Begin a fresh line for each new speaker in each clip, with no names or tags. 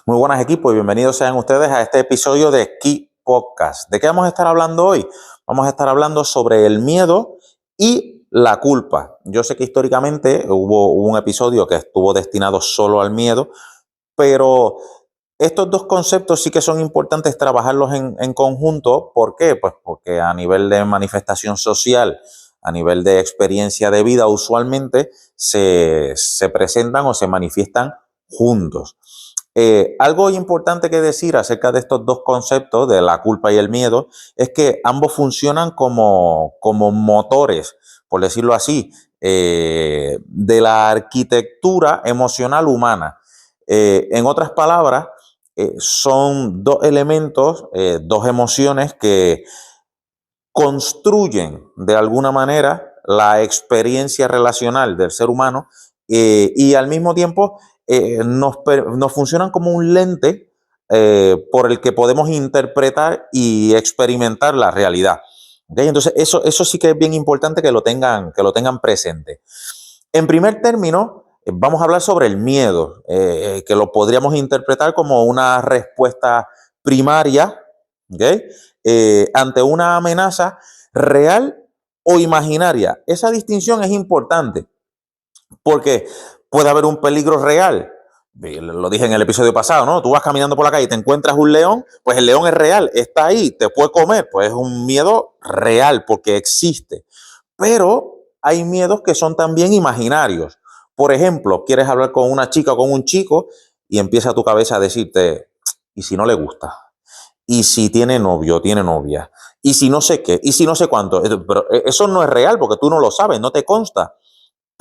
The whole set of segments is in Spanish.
Muy buenas equipos y bienvenidos sean ustedes a este episodio de Key Podcast. ¿De qué vamos a estar hablando hoy? Vamos a estar hablando sobre el miedo y la culpa. Yo sé que históricamente hubo un episodio que estuvo destinado solo al miedo, pero estos dos conceptos sí que son importantes trabajarlos en conjunto. ¿Por qué? Pues porque a nivel de manifestación social, a nivel de experiencia de vida, usualmente se presentan o se manifiestan juntos. Algo importante que decir acerca de estos dos conceptos, de la culpa y el miedo, es que ambos funcionan como motores, por decirlo así, de la arquitectura emocional humana. En otras palabras, son dos elementos, dos emociones que construyen de alguna manera la experiencia relacional del ser humano y al mismo tiempo nos funcionan como un lente por el que podemos interpretar y experimentar la realidad. ¿Okay? Entonces, eso sí que es bien importante que lo tengan presente. En primer término, vamos a hablar sobre el miedo, que lo podríamos interpretar como una respuesta primaria, ¿okay? Ante una amenaza real o imaginaria. Esa distinción es importante porque puede haber un peligro real. Lo dije en el episodio pasado, ¿no? Tú vas caminando por la calle y te encuentras un león, pues el león es real, está ahí, te puede comer, pues es un miedo real porque existe. Pero hay miedos que son también imaginarios. Por ejemplo, quieres hablar con una chica o con un chico y empieza tu cabeza a decirte, ¿y si no le gusta? ¿Y si tiene novio o tiene novia? ¿Y si no sé qué? ¿Y si no sé cuánto? Pero eso no es real porque tú no lo sabes, no te consta.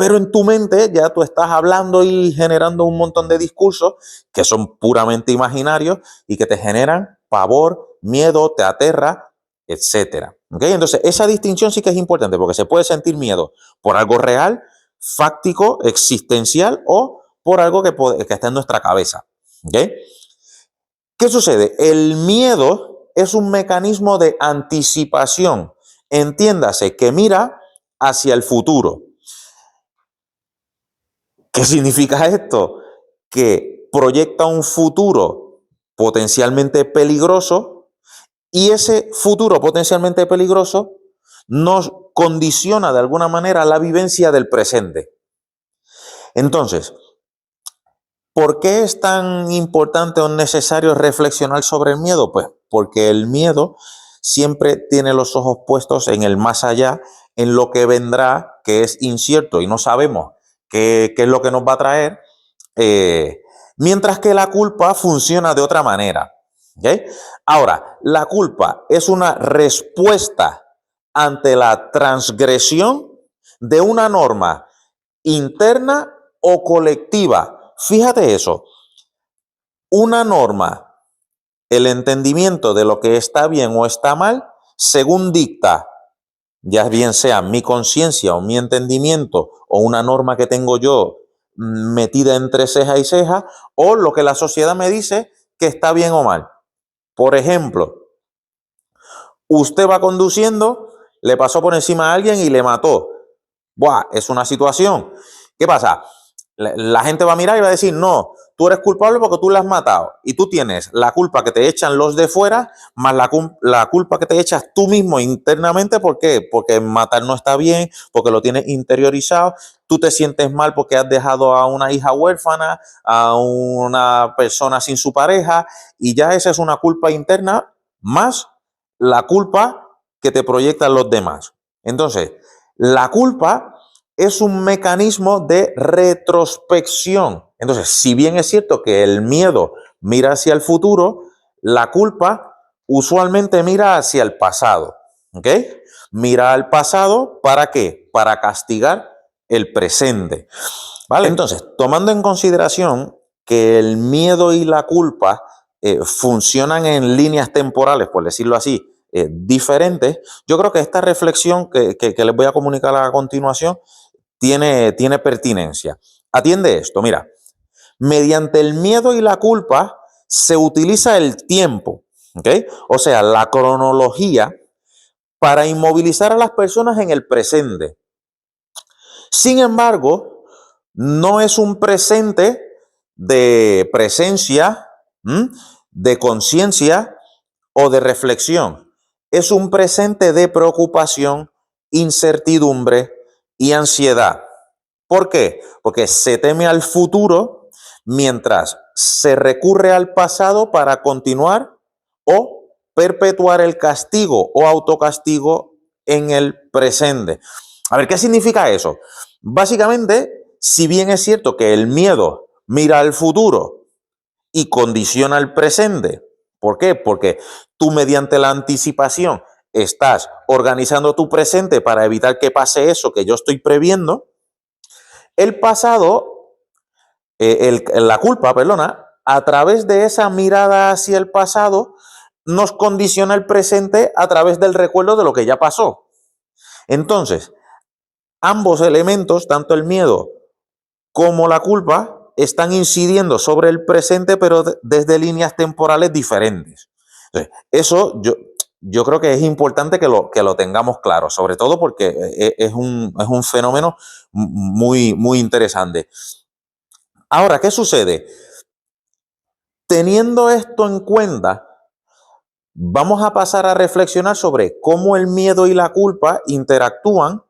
Pero en tu mente ya tú estás hablando y generando un montón de discursos que son puramente imaginarios y que te generan pavor, miedo, te aterra, etcétera. ¿Okay? Entonces, esa distinción sí que es importante porque se puede sentir miedo por algo real, fáctico, existencial o por algo que está en nuestra cabeza. ¿Okay? ¿Qué sucede? El miedo es un mecanismo de anticipación. Entiéndase que mira hacia el futuro. ¿Qué significa esto? Que proyecta un futuro potencialmente peligroso y ese futuro potencialmente peligroso nos condiciona de alguna manera la vivencia del presente. Entonces, ¿por qué es tan importante o necesario reflexionar sobre el miedo? Pues porque el miedo siempre tiene los ojos puestos en el más allá, en lo que vendrá, que es incierto y no sabemos qué es lo que nos va a traer, eh, mientras que la culpa funciona de otra manera. ¿Okay? Ahora, la culpa es una respuesta ante la transgresión de una norma interna o colectiva. Fíjate eso, una norma, el entendimiento de lo que está bien o está mal, según dicta, ya bien sea mi conciencia o mi entendimiento o una norma que tengo yo metida entre ceja y ceja, o lo que la sociedad me dice que está bien o mal. Por ejemplo, usted va conduciendo, le pasó por encima a alguien y le mató. Buah, es una situación. ¿Qué pasa? La gente va a mirar y va a decir, no, tú eres culpable porque tú le has matado. Y tú tienes la culpa que te echan los de fuera, más la culpa que te echas tú mismo internamente. ¿Por qué? Porque matar no está bien, porque lo tienes interiorizado. Tú te sientes mal porque has dejado a una hija huérfana, a una persona sin su pareja, y ya esa es una culpa interna más la culpa que te proyectan los demás. Entonces, la culpa es un mecanismo de retrospección. Entonces, si bien es cierto que el miedo mira hacia el futuro, la culpa usualmente mira hacia el pasado. ¿Ok? Mira al pasado, ¿para qué? Para castigar el presente. ¿Vale? Entonces, tomando en consideración que el miedo y la culpa funcionan en líneas temporales, por decirlo así, diferentes, yo creo que esta reflexión que les voy a comunicar a continuación tiene pertinencia. Atiende esto, mira, mediante el miedo y la culpa se utiliza el tiempo, ¿ok? O sea, la cronología para inmovilizar a las personas en el presente. Sin embargo, no es un presente de presencia, de conciencia o de reflexión. Es un presente de preocupación, incertidumbre y ansiedad. ¿Por qué? Porque se teme al futuro mientras se recurre al pasado para continuar o perpetuar el castigo o autocastigo en el presente. A ver, ¿qué significa eso? Básicamente, si bien es cierto que el miedo mira al futuro y condiciona el presente, ¿por qué? Porque tú mediante la anticipación estás organizando tu presente para evitar que pase eso que yo estoy previendo. El pasado, la culpa, perdona, a través de esa mirada hacia el pasado, nos condiciona el presente a través del recuerdo de lo que ya pasó. Entonces, ambos elementos, tanto el miedo como la culpa, están incidiendo sobre el presente, pero desde líneas temporales diferentes. Entonces, eso yo creo que es importante que lo tengamos claro, sobre todo porque es un fenómeno muy interesante. Ahora, ¿qué sucede? Teniendo esto en cuenta, vamos a pasar a reflexionar sobre cómo el miedo y la culpa interactúan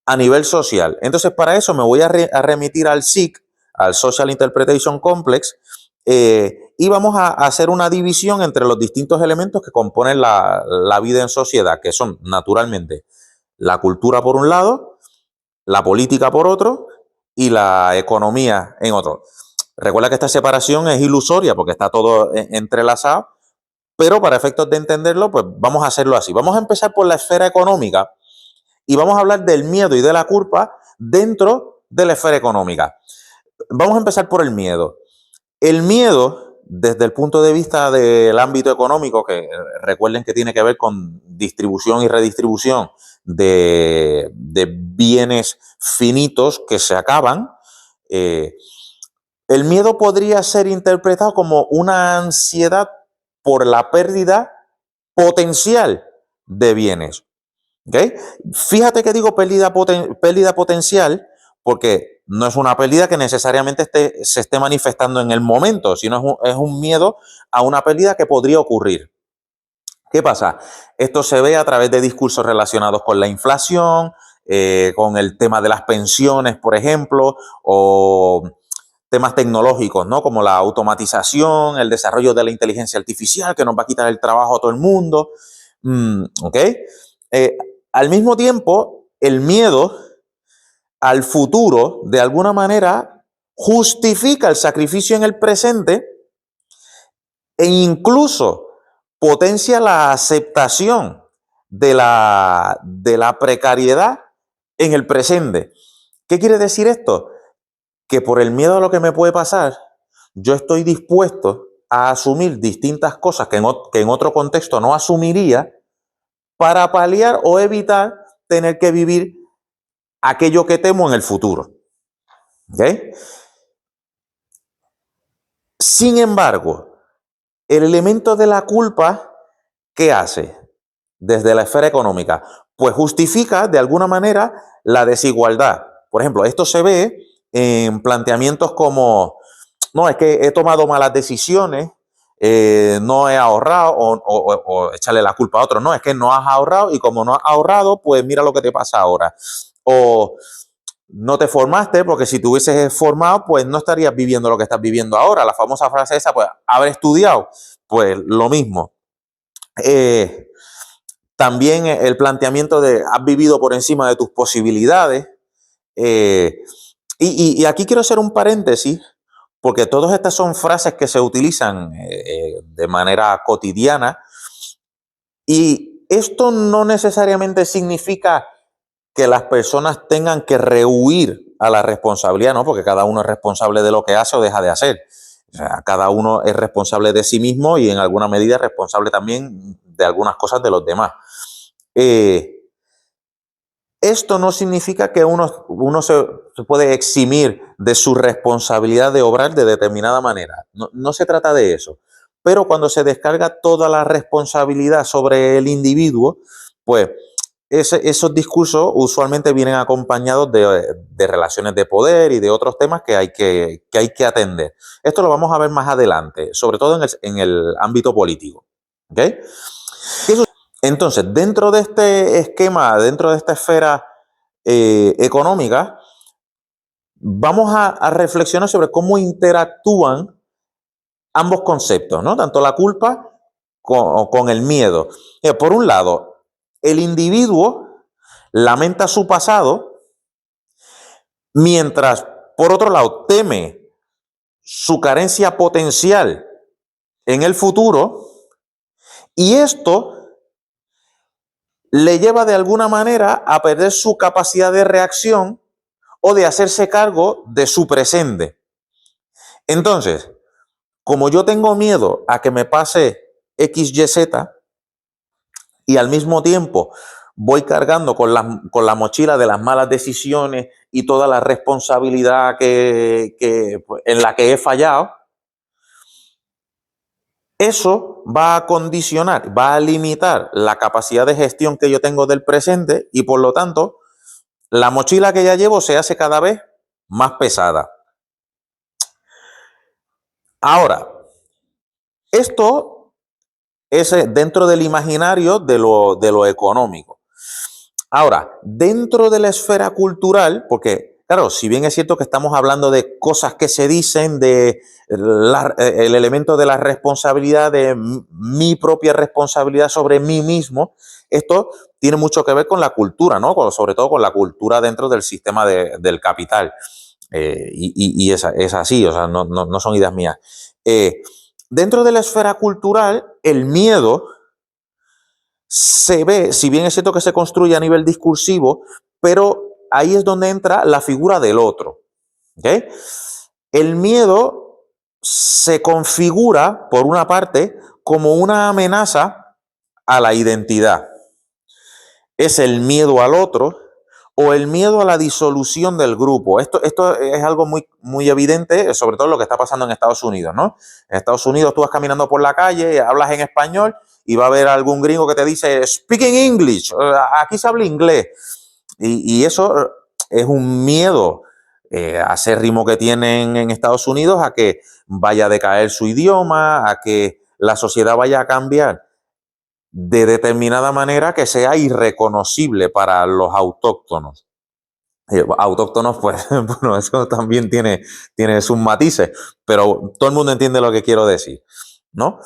a nivel social. Entonces, para eso me voy a remitir al SIC, al Social Interpretation Complex, y vamos a hacer una división entre los distintos elementos que componen la vida en sociedad, que son naturalmente la cultura por un lado, la política por otro y la economía en otro. Recuerda que esta separación es ilusoria porque está todo entrelazado, pero para efectos de entenderlo, pues vamos a hacerlo así. Vamos a empezar por la esfera económica y vamos a hablar del miedo y de la culpa dentro de la esfera económica. Vamos a empezar por el miedo. El miedo, desde el punto de vista del ámbito económico, que recuerden que tiene que ver con distribución y redistribución de bienes finitos que se acaban, el miedo podría ser interpretado como una ansiedad por la pérdida potencial de bienes. ¿Okay? Fíjate que digo pérdida potencial porque no es una pérdida que necesariamente se esté manifestando en el momento, sino es un miedo a una pérdida que podría ocurrir. ¿Qué pasa? Esto se ve a través de discursos relacionados con la inflación, con el tema de las pensiones, por ejemplo, o temas tecnológicos, ¿no? Como la automatización, el desarrollo de la inteligencia artificial, que nos va a quitar el trabajo a todo el mundo. ¿Ok? Al mismo tiempo, el miedo al futuro, de alguna manera, justifica el sacrificio en el presente e incluso potencia la aceptación de la precariedad en el presente. ¿Qué quiere decir esto? Que por el miedo a lo que me puede pasar, yo estoy dispuesto a asumir distintas cosas que en otro contexto no asumiría para paliar o evitar tener que vivir aquello que temo en el futuro. ¿Okay? Sin embargo, el elemento de la culpa, ¿qué hace desde la esfera económica? Pues justifica de alguna manera la desigualdad. Por ejemplo, esto se ve en planteamientos como, no, es que he tomado malas decisiones, no he ahorrado o echarle la culpa a otro. No, es que no has ahorrado y como no has ahorrado, pues mira lo que te pasa ahora. O no te formaste porque si te hubieses formado, pues no estarías viviendo lo que estás viviendo ahora. La famosa frase esa, pues haber estudiado, pues lo mismo. También el planteamiento de has vivido por encima de tus posibilidades. Y aquí quiero hacer un paréntesis, porque todas estas son frases que se utilizan de manera cotidiana y esto no necesariamente significa que las personas tengan que rehuir a la responsabilidad, ¿no? Porque cada uno es responsable de lo que hace o deja de hacer. O sea, cada uno es responsable de sí mismo y en alguna medida es responsable también de algunas cosas de los demás. Esto no significa que uno se puede eximir de su responsabilidad de obrar de determinada manera. No se trata de eso. Pero cuando se descarga toda la responsabilidad sobre el individuo, pues esos discursos usualmente vienen acompañados de relaciones de poder y de otros temas que hay que atender. Esto lo vamos a ver más adelante, sobre todo en el ámbito político. ¿Okay? Entonces, dentro de este esquema, dentro de esta esfera económica, vamos a reflexionar sobre cómo interactúan ambos conceptos, ¿no? Tanto la culpa con el miedo. Por un lado, el individuo lamenta su pasado, mientras, por otro lado, teme su carencia potencial en el futuro, y esto le lleva de alguna manera a perder su capacidad de reacción o de hacerse cargo de su presente. Entonces, como yo tengo miedo a que me pase X, Y, Z, y al mismo tiempo voy cargando con la mochila de las malas decisiones y toda la responsabilidad en la que he fallado, eso va a condicionar, va a limitar la capacidad de gestión que yo tengo del presente y por lo tanto la mochila que ya llevo se hace cada vez más pesada. Ahora, esto es dentro del imaginario de lo económico. Ahora, dentro de la esfera cultural, porque claro, si bien es cierto que estamos hablando de cosas que se dicen, el elemento de la responsabilidad, de mi propia responsabilidad sobre mí mismo, esto tiene mucho que ver con la cultura, ¿no? Sobre todo con la cultura dentro del sistema del capital. Y es así, o sea, no son ideas mías. Dentro de la esfera cultural, el miedo se ve, si bien es cierto que se construye a nivel discursivo, pero ahí es donde entra la figura del otro. ¿Okay? El miedo se configura, por una parte, como una amenaza a la identidad. Es el miedo al otro o el miedo a la disolución del grupo. Esto es algo muy evidente, sobre todo lo que está pasando en Estados Unidos, ¿no? En Estados Unidos tú vas caminando por la calle, hablas en español y va a haber algún gringo que te dice, speaking English, aquí se habla inglés. Y eso es un miedo acérrimo que tienen en Estados Unidos a que vaya a decaer su idioma, a que la sociedad vaya a cambiar de determinada manera que sea irreconocible para los autóctonos. Autóctonos, pues, bueno, eso también tiene sus matices, pero todo el mundo entiende lo que quiero decir, ¿no?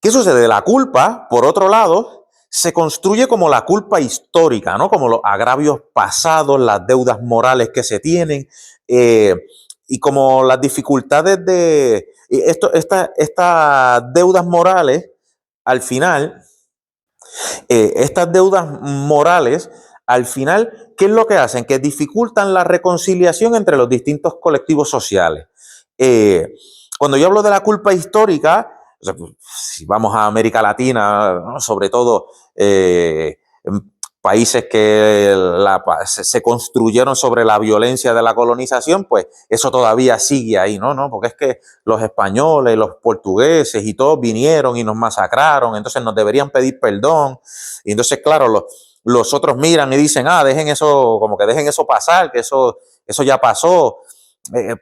¿Qué sucede? La culpa, por otro lado, se construye como la culpa histórica, ¿no? Como los agravios pasados, las deudas morales que se tienen, y como las dificultades estas deudas morales, al final, estas deudas morales, al final, ¿qué es lo que hacen? Que dificultan la reconciliación entre los distintos colectivos sociales. Cuando yo hablo de la culpa histórica, o sea, si vamos a América Latina, ¿no? Sobre todo países que se construyeron sobre la violencia de la colonización, pues eso todavía sigue ahí, ¿no? Porque es que los españoles, los portugueses y todos vinieron y nos masacraron, entonces nos deberían pedir perdón. Y entonces, claro, los otros miran y dicen, dejen eso, como que dejen eso pasar, que eso ya pasó.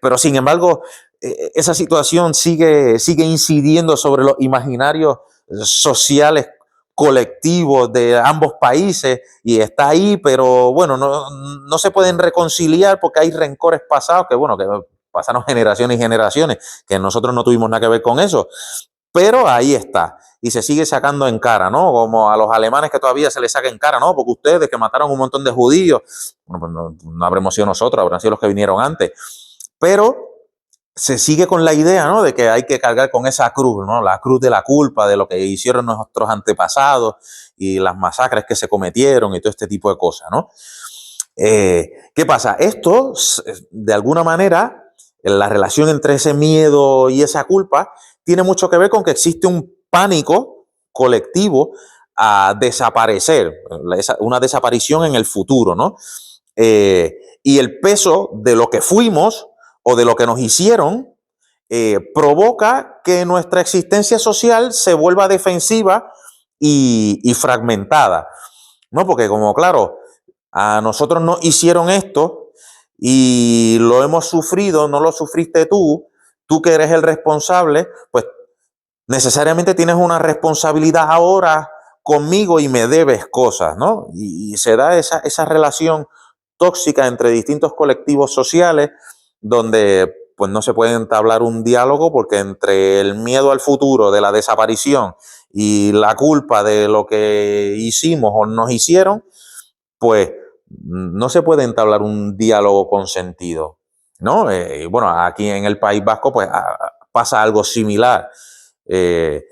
Pero sin embargo, esa situación sigue incidiendo sobre los imaginarios sociales colectivos de ambos países y está ahí, pero bueno, no se pueden reconciliar porque hay rencores pasados que, bueno, que pasaron generaciones y generaciones, que nosotros no tuvimos nada que ver con eso, pero ahí está y se sigue sacando en cara, ¿no? Como a los alemanes que todavía se les saca en cara, ¿no? Porque ustedes que mataron un montón de judíos, bueno, pues no habremos sido nosotros, habrán sido los que vinieron antes, pero se sigue con la idea, ¿no? De que hay que cargar con esa cruz, ¿no? La cruz de la culpa, de lo que hicieron nuestros antepasados y las masacres que se cometieron y todo este tipo de cosas, ¿no? ¿Qué pasa? Esto, de alguna manera, la relación entre ese miedo y esa culpa tiene mucho que ver con que existe un pánico colectivo a desaparecer, una desaparición en el futuro, ¿no? Y el peso de lo que fuimos o de lo que nos hicieron provoca que nuestra existencia social se vuelva defensiva y fragmentada. ¿no? Porque como claro, a nosotros nos hicieron esto y lo hemos sufrido, no lo sufriste tú que eres el responsable, pues necesariamente tienes una responsabilidad ahora conmigo y me debes cosas, ¿no? Y se da esa relación tóxica entre distintos colectivos sociales donde pues no se puede entablar un diálogo porque entre el miedo al futuro de la desaparición y la culpa de lo que hicimos o nos hicieron, pues no se puede entablar un diálogo con sentido, ¿no? Bueno, aquí en el País Vasco pues pasa algo similar, que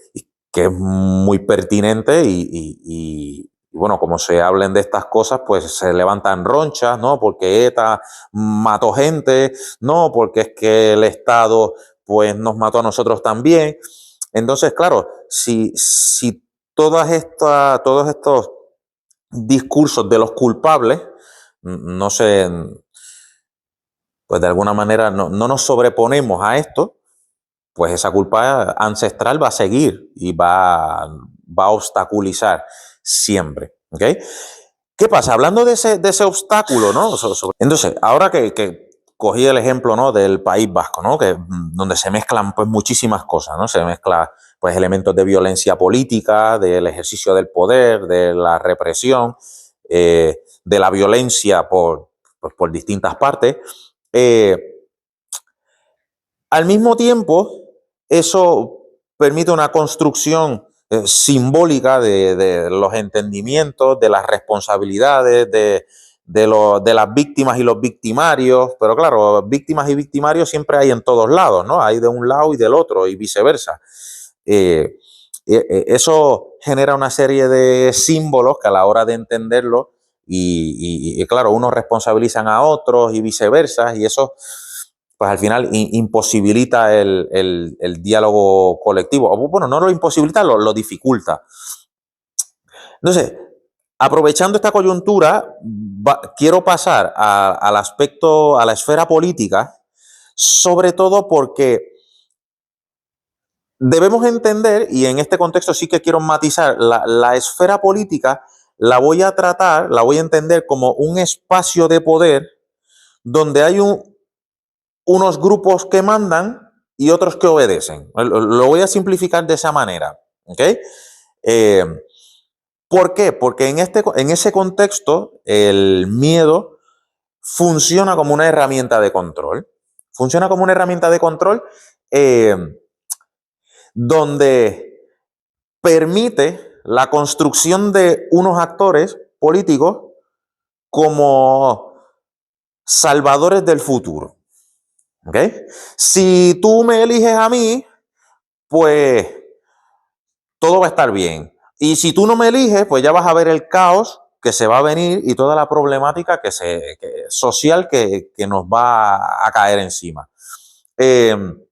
es muy pertinente bueno, como se hablen de estas cosas, pues se levantan ronchas, ¿no? Porque ETA mató gente, ¿no? Porque es que el Estado pues nos mató a nosotros también. Entonces, claro, si todos estos discursos de los culpables, no sé, pues de alguna manera no nos sobreponemos a esto, pues esa culpa ancestral va a seguir y va a obstaculizar siempre. ¿Ok? ¿Qué pasa? Hablando de ese obstáculo, ¿no? Entonces, ahora que cogí el ejemplo, ¿no? Del País Vasco, ¿no? Donde se mezclan pues muchísimas cosas, ¿no? Se mezclan pues elementos de violencia política, del ejercicio del poder, de la represión, de la violencia por distintas partes. Eh, Al mismo tiempo, eso permite una construcción simbólica de los entendimientos, de las responsabilidades, de las víctimas y los victimarios. Pero claro, víctimas y victimarios siempre hay en todos lados, ¿no? Hay de un lado y del otro y viceversa. Eh, Eso genera una serie de símbolos que a la hora de entenderlo y claro, unos responsabilizan a otros y viceversa, y eso pues al final imposibilita el diálogo colectivo. O bueno, no lo imposibilita, lo dificulta. Entonces, aprovechando esta coyuntura, quiero pasar al aspecto, a la esfera política, sobre todo porque debemos entender, y en este contexto sí que quiero matizar, la esfera política la voy a tratar, la voy a entender como un espacio de poder donde hay unos grupos que mandan y otros que obedecen. Lo voy a simplificar de esa manera. ¿Ok? Eh, ¿Por qué? Porque en ese contexto el miedo funciona como una herramienta de control. Funciona como una herramienta de control eh, donde permite la construcción de unos actores políticos como salvadores del futuro. ¿Ok? Si tú me eliges a mí, pues todo va a estar bien. Y si tú no me eliges, pues ya vas a ver el caos que se va a venir y toda la problemática social que nos va a caer encima. En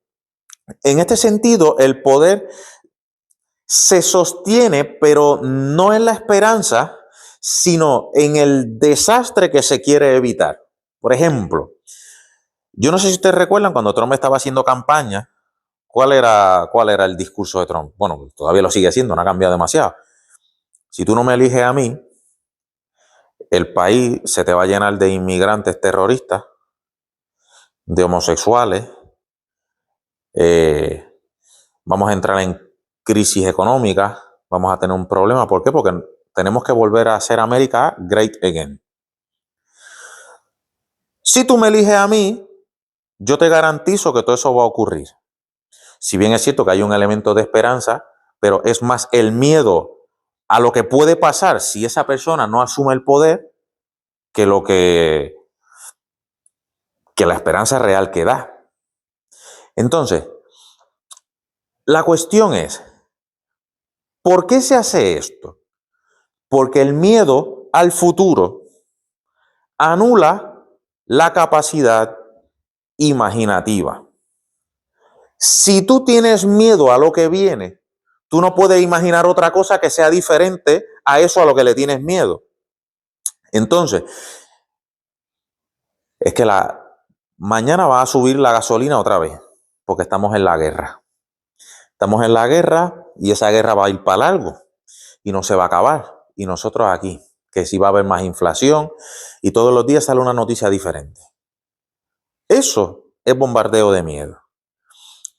este sentido, el poder se sostiene, pero no en la esperanza, sino en el desastre que se quiere evitar. Por ejemplo, yo no sé si ustedes recuerdan cuando Trump estaba haciendo campaña, cuál era el discurso de Trump? Bueno, todavía lo sigue haciendo, no ha cambiado demasiado. Si tú no me eliges a mí, el país se te va a llenar de inmigrantes terroristas, de homosexuales, eh, vamos a entrar en crisis económica, vamos a tener un problema. ¿Por qué? Porque tenemos que volver a hacer América great again. Si tú me eliges a mí, yo te garantizo que todo eso va a ocurrir. Si bien es cierto que hay un elemento de esperanza, pero es más el miedo a lo que puede pasar si esa persona no asume el poder que que la esperanza real que da. Entonces, la cuestión es, ¿por qué se hace esto? Porque el miedo al futuro anula la capacidad imaginativa. Si tú tienes miedo a lo que viene, tú no puedes imaginar otra cosa que sea diferente a eso a lo que le tienes miedo. Entonces, es que mañana va a subir la gasolina otra vez, porque estamos en la guerra. Estamos en la guerra y esa guerra va a ir para largo y no se va a acabar. Y nosotros aquí. que si va a haber más inflación, y todos los días sale una noticia diferente. Eso es bombardeo de miedo.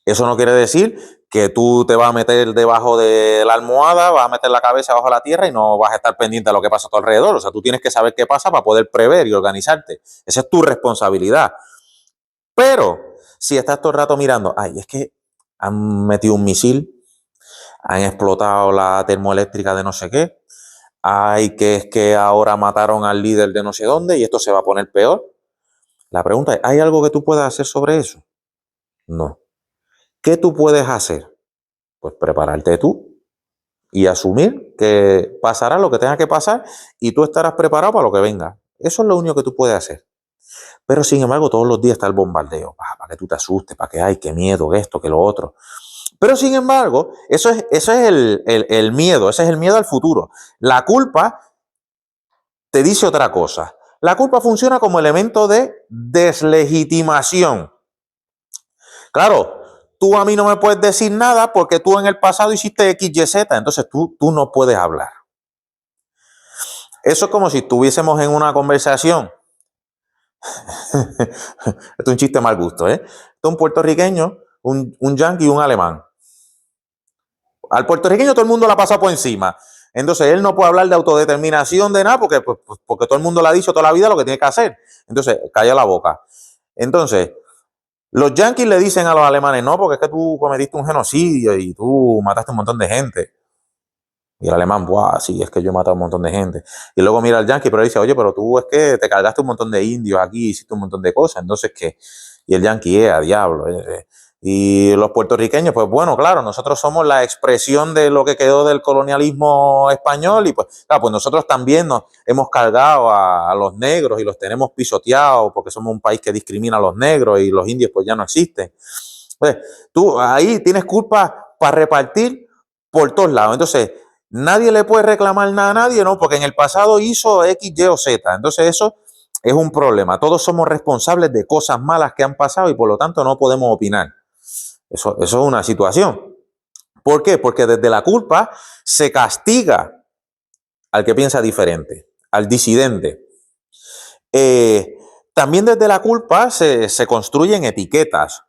Eso no quiere decir que tú te vas a meter debajo de la almohada, vas a meter la cabeza bajo la tierra y no vas a estar pendiente de lo que pasa a tu alrededor. O sea, tú tienes que saber qué pasa para poder prever y organizarte. Esa es tu responsabilidad. Pero si estás todo el rato mirando, ay, es que han metido un misil, han explotado la termoeléctrica de no sé qué, ay, que es que ahora mataron al líder de no sé dónde y esto se va a poner peor. La pregunta es, ¿hay algo que tú puedas hacer sobre eso? No. ¿Qué tú puedes hacer? Pues prepararte tú y asumir que pasará lo que tenga que pasar y tú estarás preparado para lo que venga. Eso es lo único que tú puedes hacer. Pero sin embargo, todos los días está el bombardeo, para que tú te asustes, para que hay, qué miedo, que esto, que lo otro. Pero sin embargo, eso es el miedo, ese es el miedo al futuro. La culpa te dice otra cosa. La culpa funciona como elemento de deslegitimación. Claro, tú a mí no me puedes decir nada porque tú en el pasado hiciste X, Y, Z, entonces tú no puedes hablar. Eso es como si estuviésemos en una conversación. Esto es un chiste mal gusto, ¿eh? Esto es un puertorriqueño, un yanqui y un alemán. Al puertorriqueño todo el mundo la pasa por encima. Entonces él no puede hablar de autodeterminación de nada porque todo el mundo le ha dicho toda la vida lo que tiene que hacer. Entonces, calla la boca. Entonces, los yanquis le dicen a los alemanes, no, porque es que tú cometiste un genocidio y tú mataste un montón de gente. Y el alemán, ¡buah! Sí, es que yo he matado a un montón de gente. Y luego mira al yanqui, pero le dice, oye, pero tú es que te cargaste un montón de indios aquí, hiciste un montón de cosas. Entonces, ¿qué? Y el yanqui, a diablo. Y los puertorriqueños, pues bueno, claro, nosotros somos la expresión de lo que quedó del colonialismo español y pues, claro, pues nosotros también nos hemos cargado a los negros y los tenemos pisoteados porque somos un país que discrimina a los negros y los indios pues ya no existen. Pues tú ahí tienes culpa para repartir por todos lados. Entonces, nadie le puede reclamar nada a nadie, ¿no? Porque en el pasado hizo X, Y o Z. Entonces, eso es un problema. Todos somos responsables de cosas malas que han pasado y por lo tanto no podemos opinar. Eso es una situación. ¿Por qué? Porque desde la culpa se castiga al que piensa diferente, al disidente. También desde la culpa se construyen etiquetas.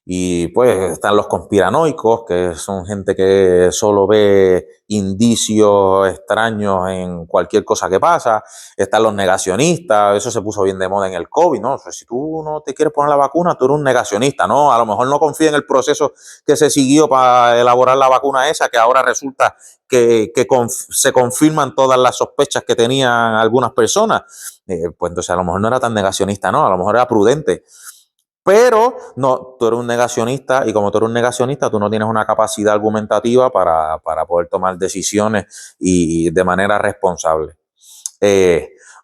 Y pues están los conspiranoicos, que son gente que solo ve indicios extraños en cualquier cosa que pasa. Están los negacionistas, eso se puso bien de moda en el COVID, ¿no? O sea, si tú no te quieres poner la vacuna, tú eres un negacionista, ¿no? A lo mejor no confías en el proceso que se siguió para elaborar la vacuna esa, que ahora resulta que se confirman todas las sospechas que tenían algunas personas. Pues entonces a lo mejor no era tan negacionista, ¿no? A lo mejor era prudente. Pero no, tú eres un negacionista y como tú eres un negacionista, tú no tienes una capacidad argumentativa para poder tomar decisiones y de manera responsable.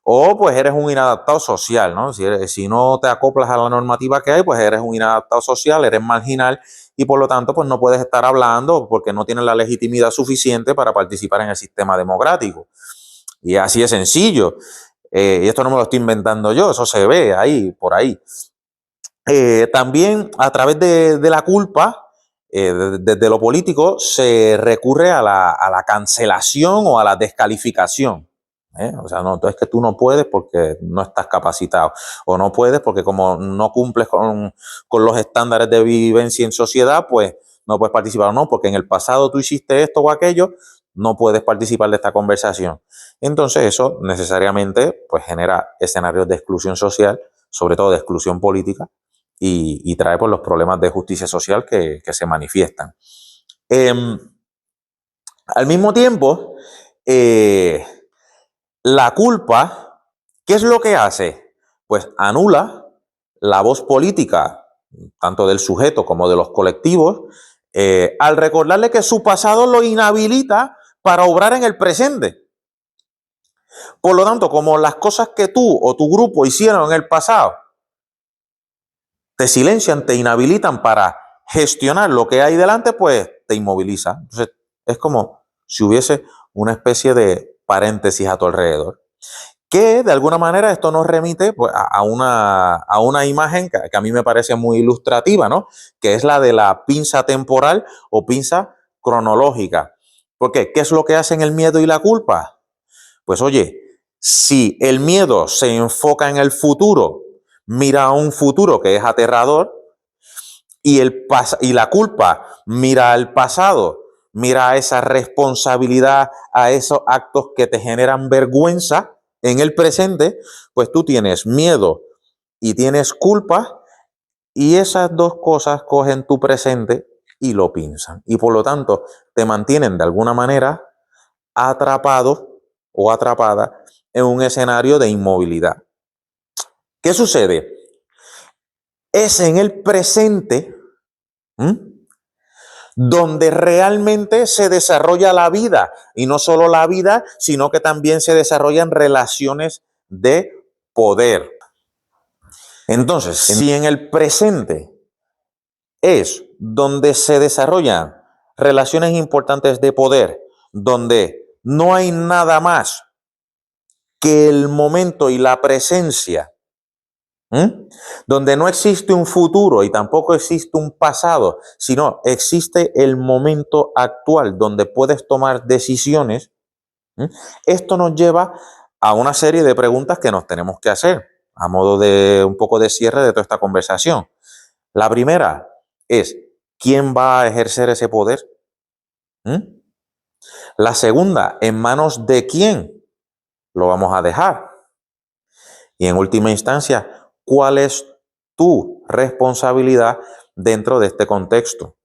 O pues eres un inadaptado social, ¿no? Si no te acoplas a la normativa que hay, pues eres un inadaptado social, eres marginal y por lo tanto pues no puedes estar hablando porque no tienes la legitimidad suficiente para participar en el sistema democrático. Y así es sencillo. Y esto no me lo estoy inventando yo, eso se ve ahí, por ahí. También a través de la culpa, desde lo político, se recurre a la cancelación o a la descalificación. O sea, no, es que tú no puedes porque no estás capacitado, o no puedes porque como no cumples con los estándares de vivencia en sociedad, pues no puedes participar, o no, porque en el pasado tú hiciste esto o aquello, no puedes participar de esta conversación. Entonces eso necesariamente pues genera escenarios de exclusión social, sobre todo de exclusión política, y trae pues, los problemas de justicia social que se manifiestan. Al mismo tiempo, la culpa, ¿qué es lo que hace? Pues anula la voz política, tanto del sujeto como de los colectivos, al recordarle que su pasado lo inhabilita para obrar en el presente. Por lo tanto, como las cosas que tú o tu grupo hicieron en el pasado te silencian, te inhabilitan para gestionar lo que hay delante, pues te inmoviliza. Entonces, es como si hubiese una especie de paréntesis a tu alrededor. Que de alguna manera esto nos remite pues, a una imagen que a mí me parece muy ilustrativa, ¿no? Que es la de la pinza temporal o pinza cronológica. ¿Por qué? ¿Qué es lo que hacen el miedo y la culpa? Pues oye, Si el miedo se enfoca en el futuro, mira a un futuro que es aterrador, y la culpa mira al pasado, mira a esa responsabilidad, a esos actos que te generan vergüenza en el presente, pues tú tienes miedo y tienes culpa, y esas dos cosas cogen tu presente y lo pinzan. Y por lo tanto, te mantienen de alguna manera atrapado o atrapada en un escenario de inmovilidad. ¿Qué sucede? Es en el presente donde realmente se desarrolla la vida, y no solo la vida, sino que también se desarrollan relaciones de poder. Entonces, si en el presente es donde se desarrollan relaciones importantes de poder, donde no hay nada más que el momento y la presencia, donde no existe un futuro y tampoco existe un pasado, sino existe el momento actual donde puedes tomar decisiones, esto nos lleva a una serie de preguntas que nos tenemos que hacer a modo de un poco de cierre de toda esta conversación. La primera es, ¿quién va a ejercer ese poder? La segunda, ¿en manos de quién lo vamos a dejar? Y en última instancia, ¿cuál es tu responsabilidad dentro de este contexto?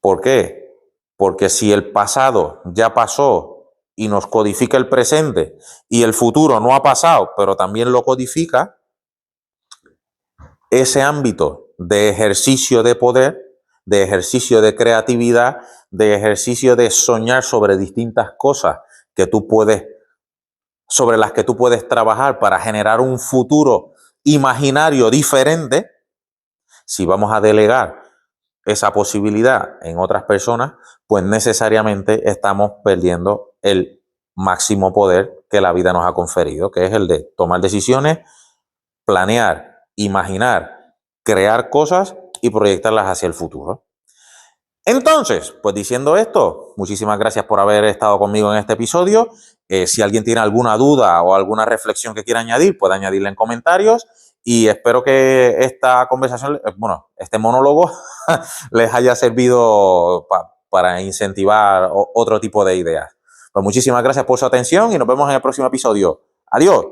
¿Por qué? Porque si el pasado ya pasó y nos codifica el presente, y el futuro no ha pasado, pero también lo codifica, ese ámbito de ejercicio de poder, de ejercicio de creatividad, de ejercicio de soñar sobre distintas cosas que tú puedes, sobre las que tú puedes trabajar para generar un futuro imaginario diferente, si vamos a delegar esa posibilidad en otras personas, pues necesariamente estamos perdiendo el máximo poder que la vida nos ha conferido, que es el de tomar decisiones, planear, imaginar, crear cosas y proyectarlas hacia el futuro. Entonces, pues diciendo esto, muchísimas gracias por haber estado conmigo en este episodio. Si alguien tiene alguna duda o alguna reflexión que quiera añadir, puede añadirla en comentarios. Y espero que esta conversación, este monólogo les haya servido para incentivar otro tipo de ideas. Pues muchísimas gracias por su atención y nos vemos en el próximo episodio. Adiós.